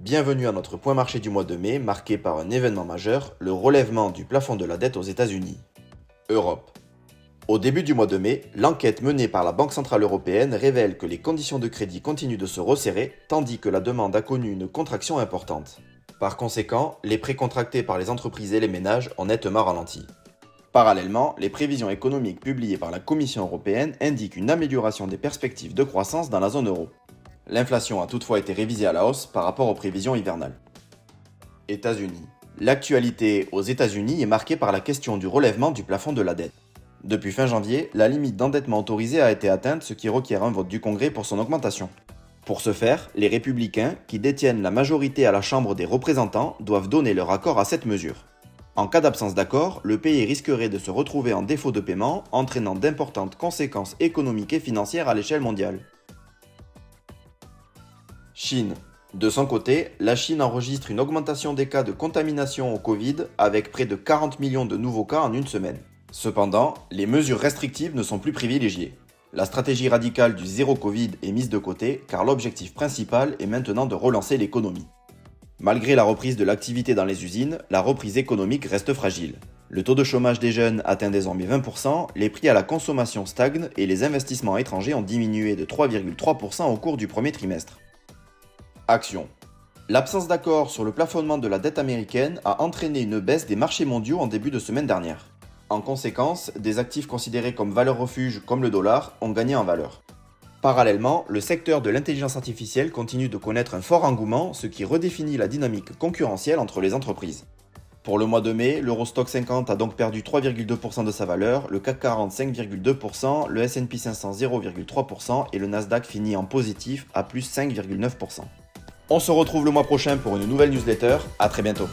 Bienvenue à notre point marché du mois de mai, marqué par un événement majeur, le relèvement du plafond de la dette aux États-Unis. Europe. Au début du mois de mai, l'enquête menée par la Banque Centrale Européenne révèle que les conditions de crédit continuent de se resserrer, tandis que la demande a connu une contraction importante. Par conséquent, les prêts contractés par les entreprises et les ménages ont nettement ralenti. Parallèlement, les prévisions économiques publiées par la Commission européenne indiquent une amélioration des perspectives de croissance dans la zone euro. L'inflation a toutefois été révisée à la hausse par rapport aux prévisions hivernales. États-Unis. L'actualité aux États-Unis est marquée par la question du relèvement du plafond de la dette. Depuis fin janvier, la limite d'endettement autorisée a été atteinte, ce qui requiert un vote du Congrès pour son augmentation. Pour ce faire, les républicains, qui détiennent la majorité à la Chambre des représentants, doivent donner leur accord à cette mesure. En cas d'absence d'accord, le pays risquerait de se retrouver en défaut de paiement, entraînant d'importantes conséquences économiques et financières à l'échelle mondiale. Chine. De son côté, la Chine enregistre une augmentation des cas de contamination au Covid avec près de 40 millions de nouveaux cas en une semaine. Cependant, les mesures restrictives ne sont plus privilégiées. La stratégie radicale du zéro Covid est mise de côté car l'objectif principal est maintenant de relancer l'économie. Malgré la reprise de l'activité dans les usines, la reprise économique reste fragile. Le taux de chômage des jeunes atteint désormais 20%, les prix à la consommation stagnent et les investissements étrangers ont diminué de 3,3% au cours du premier trimestre. Action. L'absence d'accord sur le plafonnement de la dette américaine a entraîné une baisse des marchés mondiaux en début de semaine dernière. En conséquence, des actifs considérés comme valeur refuge comme le dollar ont gagné en valeur. Parallèlement, le secteur de l'intelligence artificielle continue de connaître un fort engouement, ce qui redéfinit la dynamique concurrentielle entre les entreprises. Pour le mois de mai, l'Eurostoxx 50 a donc perdu 3,2% de sa valeur, le CAC 40 5,2%, le S&P 500 0,3% et le Nasdaq finit en positif à plus 5,9%. On se retrouve le mois prochain pour une nouvelle newsletter, à très bientôt.